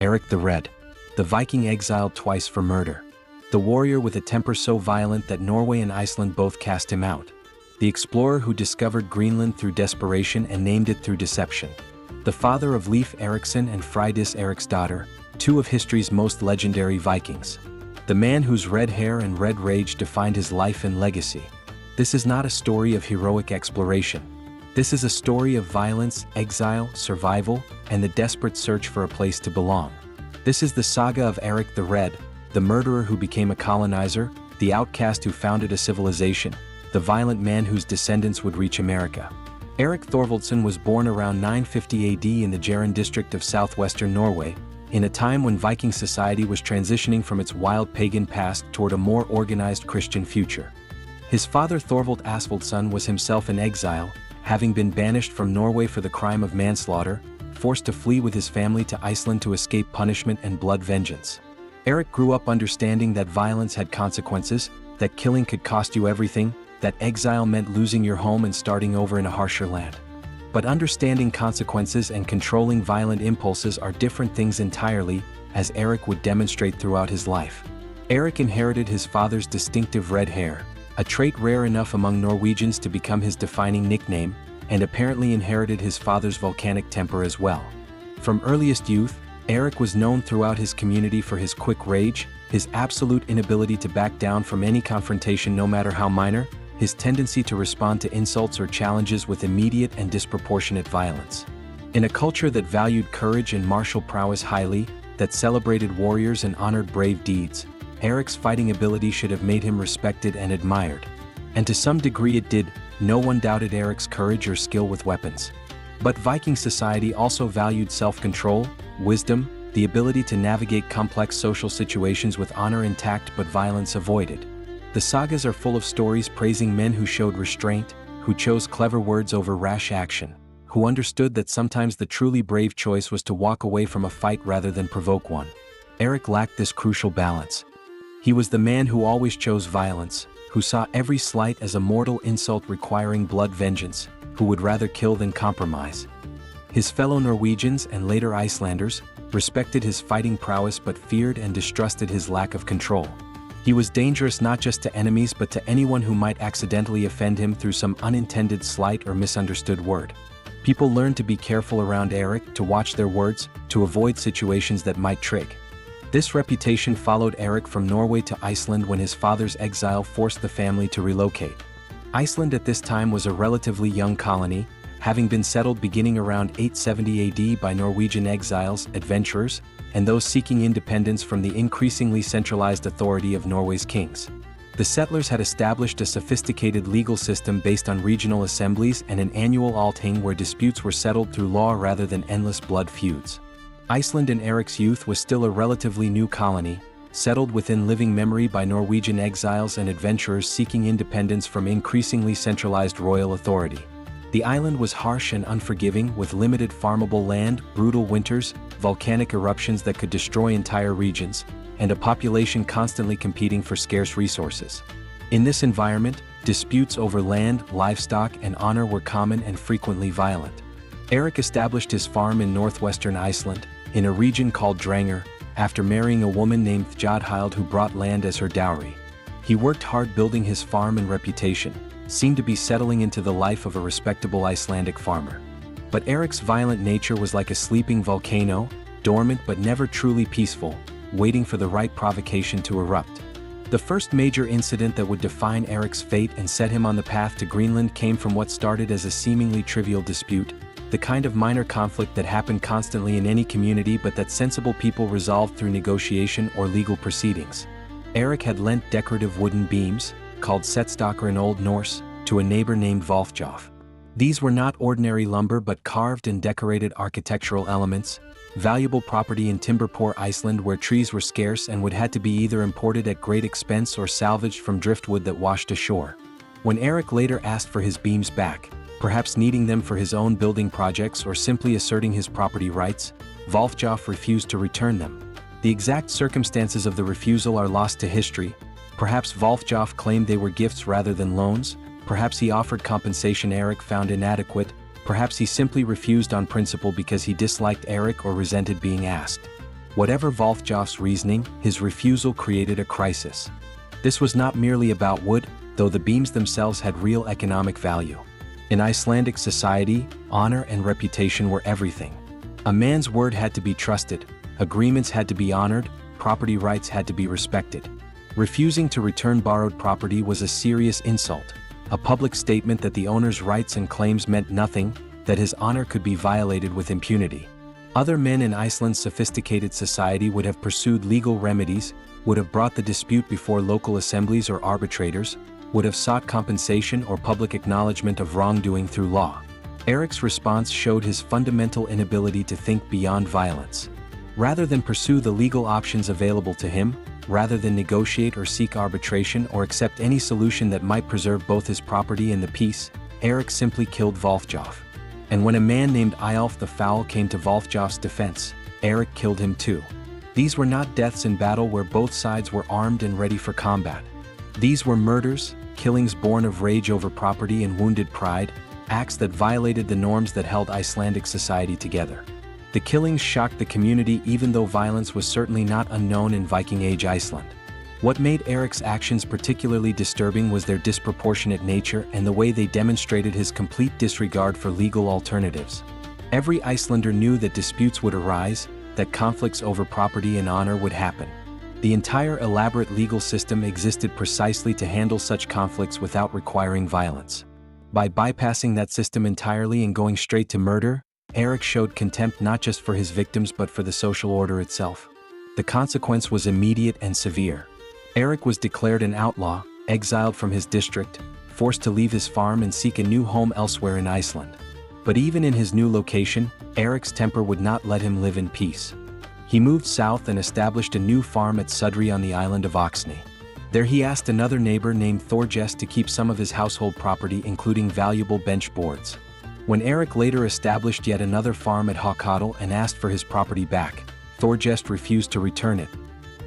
Erik the Red, the Viking exiled twice for murder. The warrior with a temper so violent that Norway and Iceland both cast him out. The explorer who discovered Greenland through desperation and named it through deception. The father of Leif Erikson and Freydis Eriksdottir, two of history's most legendary Vikings. The man whose red hair and red rage defined his life and legacy. This is not a story of heroic exploration. This is a story of violence, exile, survival, and the desperate search for a place to belong. This is the saga of Erik the Red, the murderer who became a colonizer, the outcast who founded a civilization, the violent man whose descendants would reach America. Erik Thorvaldsson was born around 950 AD in the Jæren district of southwestern Norway, in a time when Viking society was transitioning from its wild pagan past toward a more organized Christian future. His father Thorvald Asvaldsson was himself in exile, having been banished from Norway for the crime of manslaughter, forced to flee with his family to Iceland to escape punishment and blood vengeance. Erik grew up understanding that violence had consequences, that killing could cost you everything, that exile meant losing your home and starting over in a harsher land. But understanding consequences and controlling violent impulses are different things entirely, as Erik would demonstrate throughout his life. Erik inherited his father's distinctive red hair, a trait rare enough among Norwegians to become his defining nickname, and apparently inherited his father's volcanic temper as well. From earliest youth, Erik was known throughout his community for his quick rage, his absolute inability to back down from any confrontation no matter how minor, his tendency to respond to insults or challenges with immediate and disproportionate violence. In a culture that valued courage and martial prowess highly, that celebrated warriors and honored brave deeds, Erik's fighting ability should have made him respected and admired. And to some degree it did. No one doubted Erik's courage or skill with weapons. But Viking society also valued self-control, wisdom, the ability to navigate complex social situations with honor intact but violence avoided. The sagas are full of stories praising men who showed restraint, who chose clever words over rash action, who understood that sometimes the truly brave choice was to walk away from a fight rather than provoke one. Erik lacked this crucial balance. He was the man who always chose violence, who saw every slight as a mortal insult requiring blood vengeance, who would rather kill than compromise. His fellow Norwegians and later Icelanders respected his fighting prowess but feared and distrusted his lack of control. He was dangerous not just to enemies but to anyone who might accidentally offend him through some unintended slight or misunderstood word. People learned to be careful around Erik, to watch their words, to avoid situations that might trigger. This reputation followed Erik from Norway to Iceland when his father's exile forced the family to relocate. Iceland at this time was a relatively young colony, having been settled beginning around 870 AD by Norwegian exiles, adventurers, and those seeking independence from the increasingly centralized authority of Norway's kings. The settlers had established a sophisticated legal system based on regional assemblies and an annual althing where disputes were settled through law rather than endless blood feuds. Iceland in Erik's youth was still a relatively new colony, settled within living memory by Norwegian exiles and adventurers seeking independence from increasingly centralized royal authority. The island was harsh and unforgiving, with limited farmable land, brutal winters, volcanic eruptions that could destroy entire regions, and a population constantly competing for scarce resources. In this environment, disputes over land, livestock, and honor were common and frequently violent. Erik established his farm in northwestern Iceland, in a region called Drangr, after marrying a woman named Thorvald who brought land as her dowry. He worked hard building his farm and reputation, seemed to be settling into the life of a respectable Icelandic farmer. But Erik's violent nature was like a sleeping volcano, dormant but never truly peaceful, waiting for the right provocation to erupt. The first major incident that would define Erik's fate and set him on the path to Greenland came from what started as a seemingly trivial dispute, the kind of minor conflict that happened constantly in any community but that sensible people resolved through negotiation or legal proceedings. Erik had lent decorative wooden beams, called setstokker in Old Norse, to a neighbor named Valthjof. These were not ordinary lumber but carved and decorated architectural elements, valuable property in timber-poor Iceland where trees were scarce and would had to be either imported at great expense or salvaged from driftwood that washed ashore. When Erik later asked for his beams back, perhaps needing them for his own building projects or simply asserting his property rights, Valthjof refused to return them. The exact circumstances of the refusal are lost to history. Perhaps Valthjof claimed they were gifts rather than loans, perhaps he offered compensation Erik found inadequate, perhaps he simply refused on principle because he disliked Erik or resented being asked. Whatever Valthjof's reasoning, his refusal created a crisis. This was not merely about wood, though the beams themselves had real economic value. In Icelandic society, honor and reputation were everything. A man's word had to be trusted, agreements had to be honored, property rights had to be respected. Refusing to return borrowed property was a serious insult, a public statement that the owner's rights and claims meant nothing, that his honor could be violated with impunity. Other men in Iceland's sophisticated society would have pursued legal remedies, would have brought the dispute before local assemblies or arbitrators, would have sought compensation or public acknowledgement of wrongdoing through law. Erik's response showed his fundamental inability to think beyond violence. Rather than pursue the legal options available to him, rather than negotiate or seek arbitration or accept any solution that might preserve both his property and the peace, Erik simply killed Valthjof. And when a man named Eyjolf the Foul came to Valthjof's defense, Erik killed him too. These were not deaths in battle where both sides were armed and ready for combat. These were murders, killings born of rage over property and wounded pride, acts that violated the norms that held Icelandic society together. The killings shocked the community even though violence was certainly not unknown in Viking Age Iceland. What made Erik's actions particularly disturbing was their disproportionate nature and the way they demonstrated his complete disregard for legal alternatives. Every Icelander knew that disputes would arise, that conflicts over property and honor would happen. The entire elaborate legal system existed precisely to handle such conflicts without requiring violence. By bypassing that system entirely and going straight to murder, Erik showed contempt not just for his victims but for the social order itself. The consequence was immediate and severe. Erik was declared an outlaw, exiled from his district, forced to leave his farm and seek a new home elsewhere in Iceland. But even in his new location, Erik's temper would not let him live in peace. He moved south and established a new farm at Sudrey on the island of Oxney. There he asked another neighbor named Thorvald to keep some of his household property including valuable bench boards. When Erik later established yet another farm at Hawkadal and asked for his property back, Thorvald refused to return it.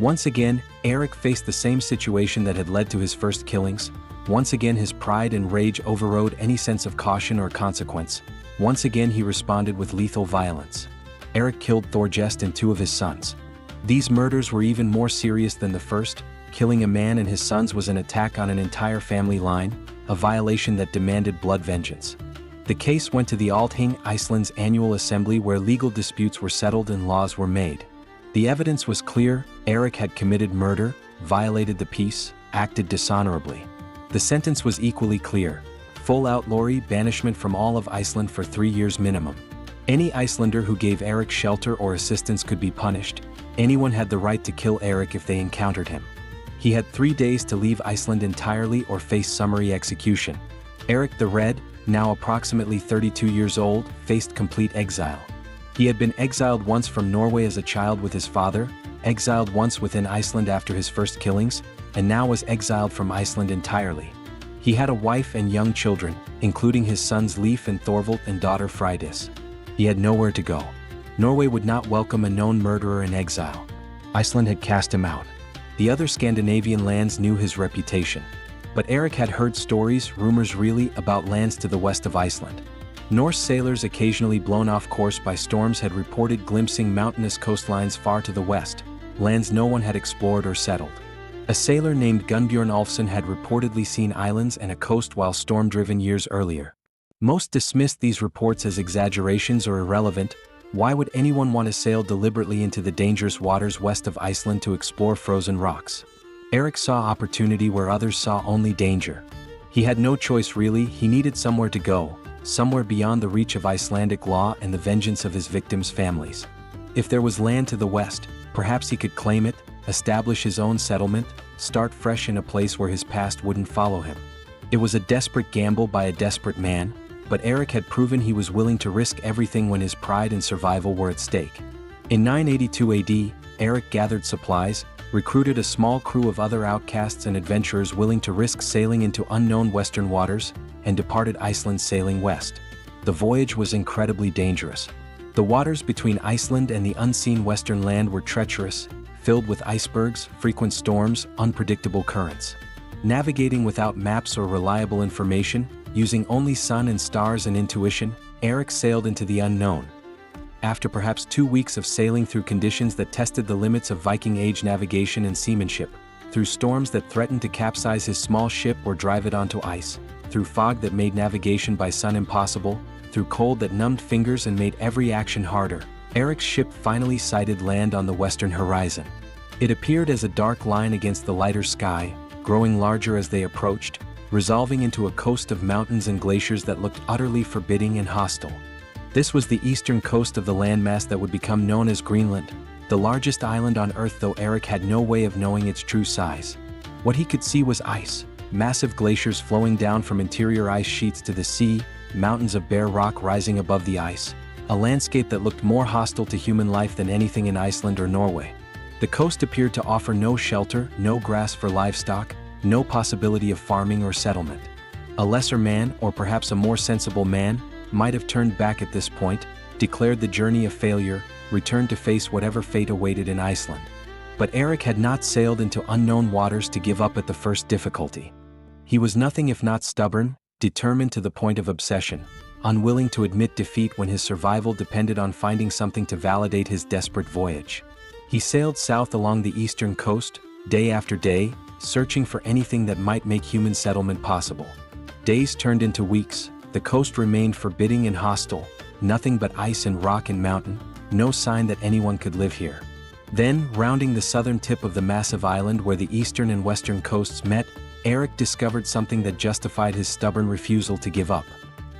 Once again, Erik faced the same situation that had led to his first killings. Once again his pride and rage overrode any sense of caution or consequence. Once again he responded with lethal violence. Erik killed Thorvald and two of his sons. These murders were even more serious than the first. Killing a man and his sons was an attack on an entire family line, a violation that demanded blood vengeance. The case went to the Althing, Iceland's annual assembly where legal disputes were settled and laws were made. The evidence was clear: Erik had committed murder, violated the peace, acted dishonorably. The sentence was equally clear: full outlawry, banishment from all of Iceland for 3 years minimum. Any Icelander who gave Erik shelter or assistance could be punished. Anyone had the right to kill Erik if they encountered him. He had 3 days to leave Iceland entirely or face summary execution. Erik the Red, now approximately 32 years old, faced complete exile. He had been exiled once from Norway as a child with his father, exiled once within Iceland after his first killings, and now was exiled from Iceland entirely. He had a wife and young children, including his sons Leif and Thorvald and daughter Freydis. He had nowhere to go. Norway would not welcome a known murderer in exile. Iceland had cast him out. The other Scandinavian lands knew his reputation. But Erik had heard stories, rumors really, about lands to the west of Iceland. Norse sailors occasionally blown off course by storms had reported glimpsing mountainous coastlines far to the west, lands no one had explored or settled. A sailor named Gunnbjorn Ulfsson had reportedly seen islands and a coast while storm-driven years earlier. Most dismissed these reports as exaggerations or irrelevant. Why would anyone want to sail deliberately into the dangerous waters west of Iceland to explore frozen rocks? Erik saw opportunity where others saw only danger. He had no choice really, he needed somewhere to go, somewhere beyond the reach of Icelandic law and the vengeance of his victims' families. If there was land to the west, perhaps he could claim it, establish his own settlement, start fresh in a place where his past wouldn't follow him. It was a desperate gamble by a desperate man, but Erik had proven he was willing to risk everything when his pride and survival were at stake. In 982 AD, Erik gathered supplies, recruited a small crew of other outcasts and adventurers willing to risk sailing into unknown western waters, and departed Iceland sailing west. The voyage was incredibly dangerous. The waters between Iceland and the unseen western land were treacherous, filled with icebergs, frequent storms, unpredictable currents. Navigating without maps or reliable information, using only sun and stars and intuition, Erik sailed into the unknown. After perhaps 2 weeks of sailing through conditions that tested the limits of Viking Age navigation and seamanship, through storms that threatened to capsize his small ship or drive it onto ice, through fog that made navigation by sun impossible, through cold that numbed fingers and made every action harder, Erik's ship finally sighted land on the western horizon. It appeared as a dark line against the lighter sky, growing larger as they approached, resolving into a coast of mountains and glaciers that looked utterly forbidding and hostile. This was the eastern coast of the landmass that would become known as Greenland, the largest island on Earth, though Erik had no way of knowing its true size. What he could see was ice, massive glaciers flowing down from interior ice sheets to the sea, mountains of bare rock rising above the ice, a landscape that looked more hostile to human life than anything in Iceland or Norway. The coast appeared to offer no shelter, no grass for livestock, no possibility of farming or settlement. A lesser man, or perhaps a more sensible man, might have turned back at this point, declared the journey a failure, returned to face whatever fate awaited in Iceland. But Erik had not sailed into unknown waters to give up at the first difficulty. He was nothing if not stubborn, determined to the point of obsession, unwilling to admit defeat when his survival depended on finding something to validate his desperate voyage. He sailed south along the eastern coast, day after day, searching for anything that might make human settlement possible. Days turned into weeks, the coast remained forbidding and hostile, nothing but ice and rock and mountain, no sign that anyone could live here. Then, rounding the southern tip of the massive island where the eastern and western coasts met, Erik discovered something that justified his stubborn refusal to give up.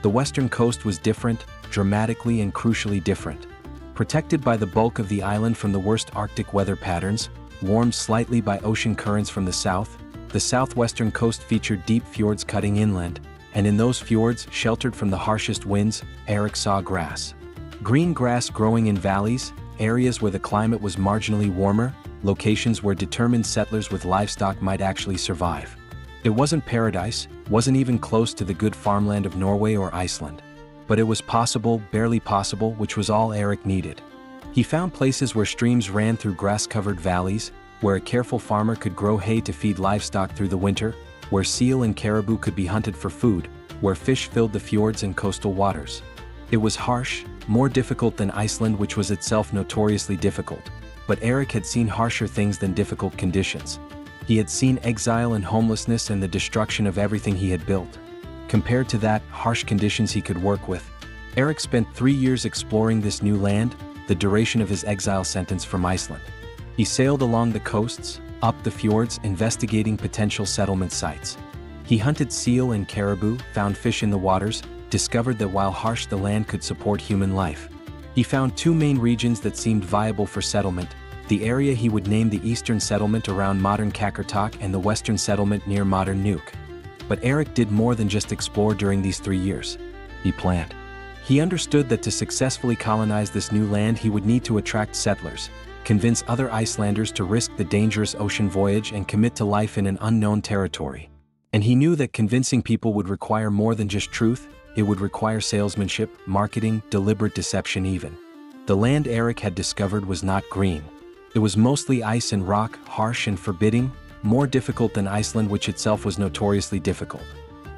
The western coast was different, dramatically and crucially different. Protected by the bulk of the island from the worst Arctic weather patterns, warmed slightly by ocean currents from the southwestern coast featured deep fjords cutting inland, and in those fjords, sheltered from the harshest winds, Erik saw grass. Green grass growing in valleys, areas where the climate was marginally warmer, locations where determined settlers with livestock might actually survive. It wasn't paradise, wasn't even close to the good farmland of Norway or Iceland. But it was possible, barely possible, which was all Erik needed. He found places where streams ran through grass-covered valleys, where a careful farmer could grow hay to feed livestock through the winter, where seal and caribou could be hunted for food, where fish filled the fjords and coastal waters. It was harsh, more difficult than Iceland, which was itself notoriously difficult. But Erik had seen harsher things than difficult conditions. He had seen exile and homelessness and the destruction of everything he had built. Compared to that, harsh conditions he could work with. Erik spent 3 years exploring this new land, the duration of his exile sentence from Iceland. He sailed along the coasts, up the fjords, investigating potential settlement sites. He hunted seal and caribou, found fish in the waters, discovered that while harsh the land could support human life. He found 2 main regions that seemed viable for settlement, the area he would name the eastern settlement around modern Qaqortoq and the western settlement near modern Nuuk. But Erik did more than just explore during these 3 years. He planned. He understood that to successfully colonize this new land he would need to attract settlers, convince other Icelanders to risk the dangerous ocean voyage and commit to life in an unknown territory. And he knew that convincing people would require more than just truth, it would require salesmanship, marketing, deliberate deception even. The land Erik had discovered was not green. It was mostly ice and rock, harsh and forbidding, more difficult than Iceland, which itself was notoriously difficult.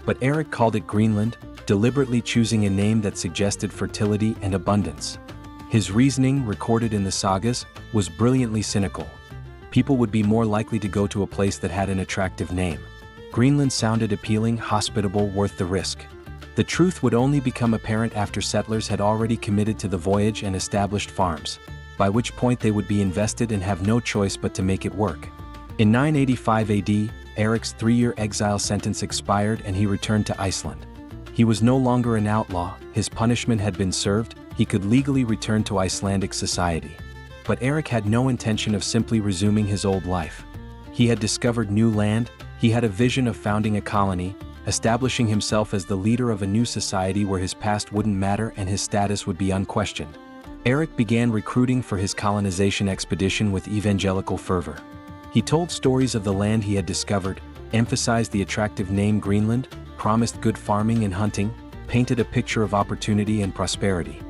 But Erik called it Greenland, deliberately choosing a name that suggested fertility and abundance. His reasoning, recorded in the sagas, was brilliantly cynical. People would be more likely to go to a place that had an attractive name. Greenland sounded appealing, hospitable, worth the risk. The truth would only become apparent after settlers had already committed to the voyage and established farms, by which point they would be invested and have no choice but to make it work. In 985 AD, Erik's 3-year exile sentence expired and he returned to Iceland. He was no longer an outlaw, his punishment had been served, he could legally return to Icelandic society. But Erik had no intention of simply resuming his old life. He had discovered new land, he had a vision of founding a colony, establishing himself as the leader of a new society where his past wouldn't matter and his status would be unquestioned. Erik began recruiting for his colonization expedition with evangelical fervor. He told stories of the land he had discovered, emphasized the attractive name Greenland, promised good farming and hunting, painted a picture of opportunity and prosperity.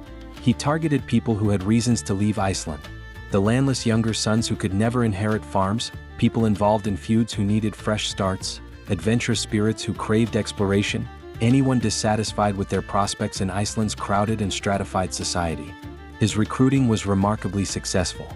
He targeted people who had reasons to leave Iceland, the landless younger sons who could never inherit farms, people involved in feuds who needed fresh starts, adventurous spirits who craved exploration, anyone dissatisfied with their prospects in Iceland's crowded and stratified society. His recruiting was remarkably successful.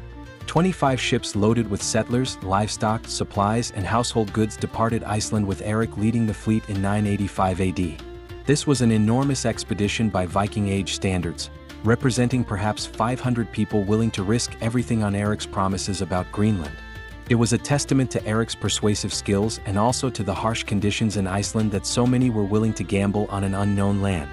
25 ships loaded with settlers, livestock, supplies, and household goods departed Iceland, with Erik leading the fleet in 985 AD. This was an enormous expedition by Viking Age standards, representing perhaps 500 people willing to risk everything on Erik's promises about Greenland. It was a testament to Erik's persuasive skills and also to the harsh conditions in Iceland that so many were willing to gamble on an unknown land.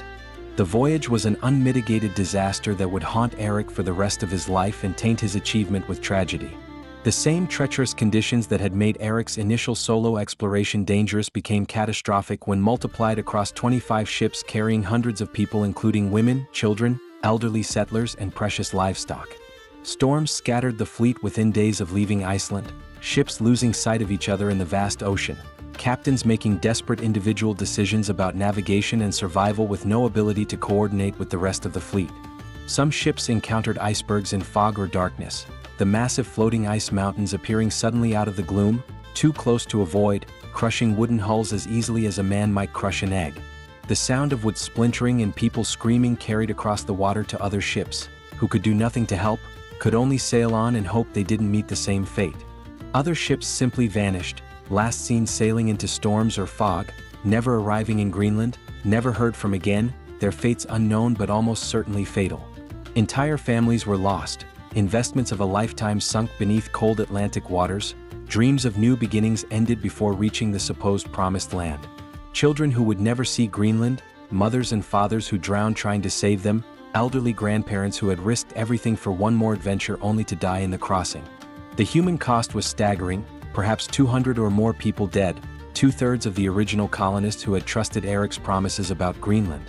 The voyage was an unmitigated disaster that would haunt Erik for the rest of his life and taint his achievement with tragedy. The same treacherous conditions that had made Erik's initial solo exploration dangerous became catastrophic when multiplied across 25 ships carrying hundreds of people, including women, children, elderly settlers, and precious livestock. Storms scattered the fleet within days of leaving Iceland, ships losing sight of each other in the vast ocean, captains making desperate individual decisions about navigation and survival with no ability to coordinate with the rest of the fleet. Some ships encountered icebergs in fog or darkness, the massive floating ice mountains appearing suddenly out of the gloom, too close to avoid, crushing wooden hulls as easily as a man might crush an egg. The sound of wood splintering and people screaming carried across the water to other ships, who could do nothing to help, could only sail on and hope they didn't meet the same fate. Other ships simply vanished, last seen sailing into storms or fog, never arriving in Greenland, never heard from again, their fates unknown but almost certainly fatal. Entire families were lost, investments of a lifetime sunk beneath cold Atlantic waters, dreams of new beginnings ended before reaching the supposed promised land. Children who would never see Greenland, mothers and fathers who drowned trying to save them, elderly grandparents who had risked everything for one more adventure only to die in the crossing. The human cost was staggering, perhaps 200 or more people dead, 2/3 of the original colonists who had trusted Erik's promises about Greenland.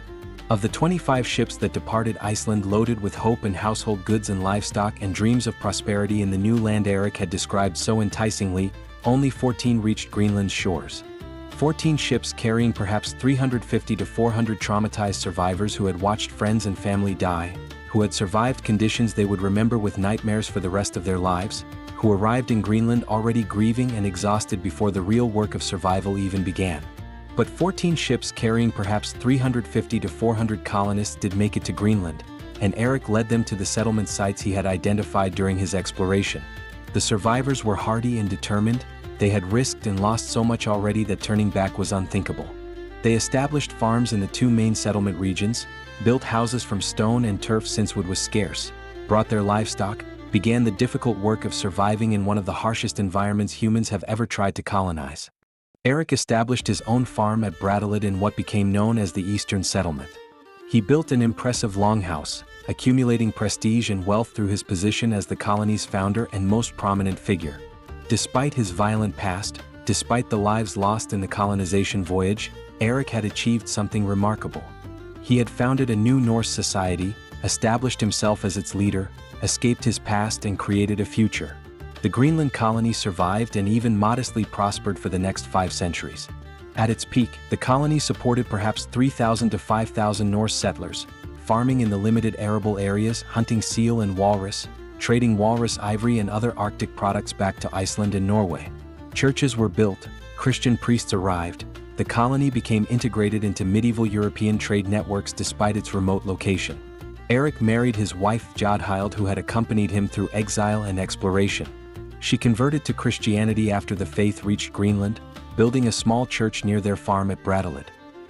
Of the 25 ships that departed Iceland loaded with hope and household goods and livestock and dreams of prosperity in the new land Erik had described so enticingly, only 14 reached Greenland's shores. 14 ships carrying perhaps 350 to 400 traumatized survivors who had watched friends and family die, who had survived conditions they would remember with nightmares for the rest of their lives, who arrived in Greenland already grieving and exhausted before the real work of survival even began. But 14 ships carrying perhaps 350 to 400 colonists did make it to Greenland, and Erik led them to the settlement sites he had identified during his exploration. The survivors were hardy and determined. They had risked and lost so much already that turning back was unthinkable. They established farms in the two main settlement regions, built houses from stone and turf since wood was scarce, brought their livestock, began the difficult work of surviving in one of the harshest environments humans have ever tried to colonize. Erik established his own farm at Brattahlid in what became known as the Eastern Settlement. He built an impressive longhouse, accumulating prestige and wealth through his position as the colony's founder and most prominent figure. Despite his violent past, despite the lives lost in the colonization voyage, Erik had achieved something remarkable. He had founded a new Norse society, established himself as its leader, escaped his past and created a future. The Greenland colony survived and even modestly prospered for the next 5 centuries. At its peak, the colony supported perhaps 3,000 to 5,000 Norse settlers, farming in the limited arable areas, hunting seal and walrus, trading walrus ivory and other Arctic products back to Iceland and Norway. Churches were built, Christian priests arrived, the colony became integrated into medieval European trade networks despite its remote location. Erik married his wife Jodhild, who had accompanied him through exile and exploration. She converted to Christianity after the faith reached Greenland, building a small church near their farm at Brattahlid.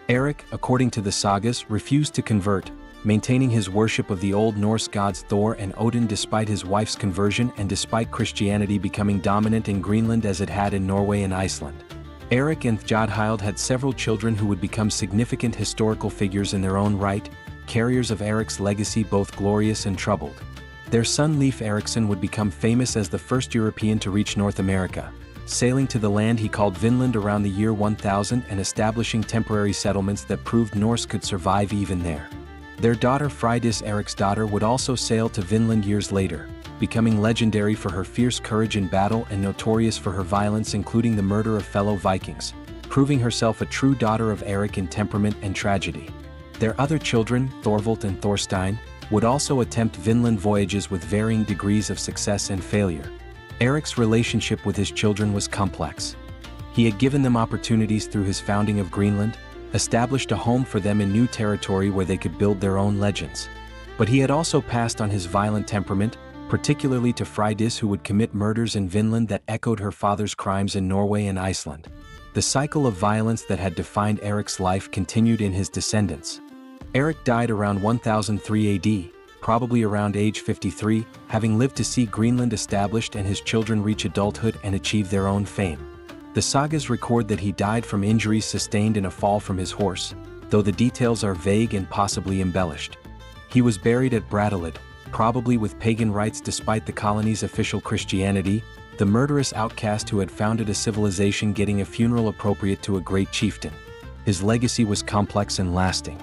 Erik, according to the sagas, refused to convert, maintaining his worship of the Old Norse gods Thor and Odin despite his wife's conversion and despite Christianity becoming dominant in Greenland as it had in Norway and Iceland. Erik and Jodhild had several children who would become significant historical figures in their own right, carriers of Erik's legacy both glorious and troubled. Their son Leif Erikson would become famous as the first European to reach North America, sailing to the land he called Vinland around the year 1000 and establishing temporary settlements that proved Norse could survive even there. Their daughter Freydis, Erik's daughter, would also sail to Vinland years later, becoming legendary for her fierce courage in battle and notorious for her violence, including the murder of fellow Vikings, proving herself a true daughter of Erik in temperament and tragedy. Their other children, Thorvald and Thorstein, would also attempt Vinland voyages with varying degrees of success and failure. Erik's relationship with his children was complex. He had given them opportunities through his founding of Greenland, established a home for them in new territory where they could build their own legends. But he had also passed on his violent temperament, particularly to Freydis, who would commit murders in Vinland that echoed her father's crimes in Norway and Iceland. The cycle of violence that had defined Erik's life continued in his descendants. Erik died around 1003 AD, probably around age 53, having lived to see Greenland established and his children reach adulthood and achieve their own fame. The sagas record that he died from injuries sustained in a fall from his horse, though the details are vague and possibly embellished. He was buried at Brattahlid, probably with pagan rites despite the colony's official Christianity, the murderous outcast who had founded a civilization getting a funeral appropriate to a great chieftain. His legacy was complex and lasting.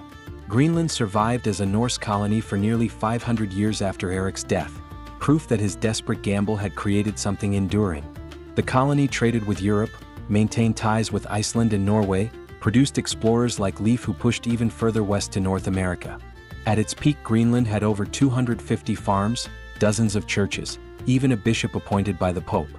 Greenland survived as a Norse colony for nearly 500 years after Erik's death, proof that his desperate gamble had created something enduring. The colony traded with Europe, maintained ties with Iceland and Norway, produced explorers like Leif who pushed even further west to North America. At its peak, Greenland had over 250 farms, dozens of churches, even a bishop appointed by the Pope.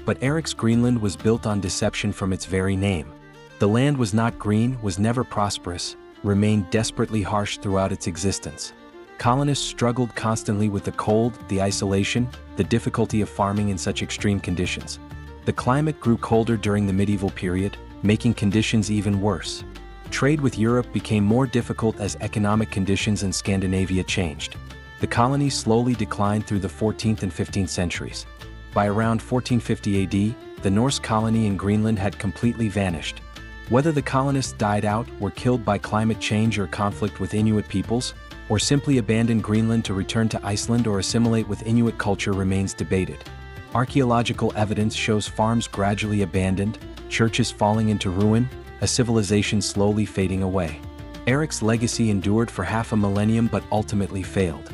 But Erik's Greenland was built on deception from its very name. The land was not green, was never prosperous, remained desperately harsh throughout its existence. Colonists struggled constantly with the cold, the isolation, the difficulty of farming in such extreme conditions. The climate grew colder during the medieval period, making conditions even worse. Trade with Europe became more difficult as economic conditions in Scandinavia changed. The colony slowly declined through the 14th and 15th centuries. By around 1450 AD, the Norse colony in Greenland had completely vanished. Whether the colonists died out, were killed by climate change or conflict with Inuit peoples, or simply abandoned Greenland to return to Iceland or assimilate with Inuit culture remains debated. Archaeological evidence shows farms gradually abandoned, churches falling into ruin, a civilization slowly fading away. Erik's legacy endured for half a millennium but ultimately failed.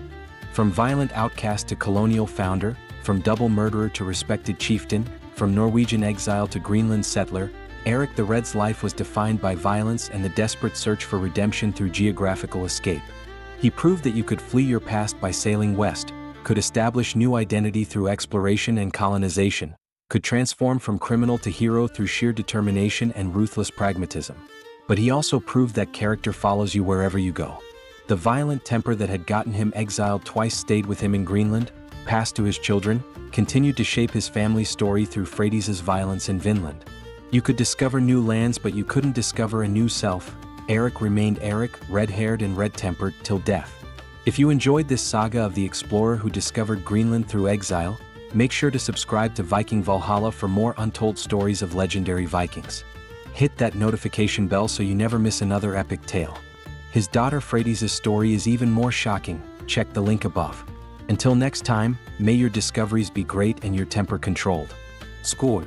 From violent outcast to colonial founder, from double murderer to respected chieftain, from Norwegian exile to Greenland settler, Erik the Red's life was defined by violence and the desperate search for redemption through geographical escape. He proved that you could flee your past by sailing west, could establish new identity through exploration and colonization, could transform from criminal to hero through sheer determination and ruthless pragmatism. But he also proved that character follows you wherever you go. The violent temper that had gotten him exiled twice stayed with him in Greenland, passed to his children, continued to shape his family's story through Freydis' violence in Vinland. You could discover new lands, but you couldn't discover a new self. Erik remained Erik, red-haired and red-tempered, till death. If you enjoyed this saga of the explorer who discovered Greenland through exile, make sure to subscribe to Viking Valhalla for more untold stories of legendary Vikings. Hit that notification bell so you never miss another epic tale. His daughter Freydis' story is even more shocking, check the link above. Until next time, may your discoveries be great and your temper controlled. Skål!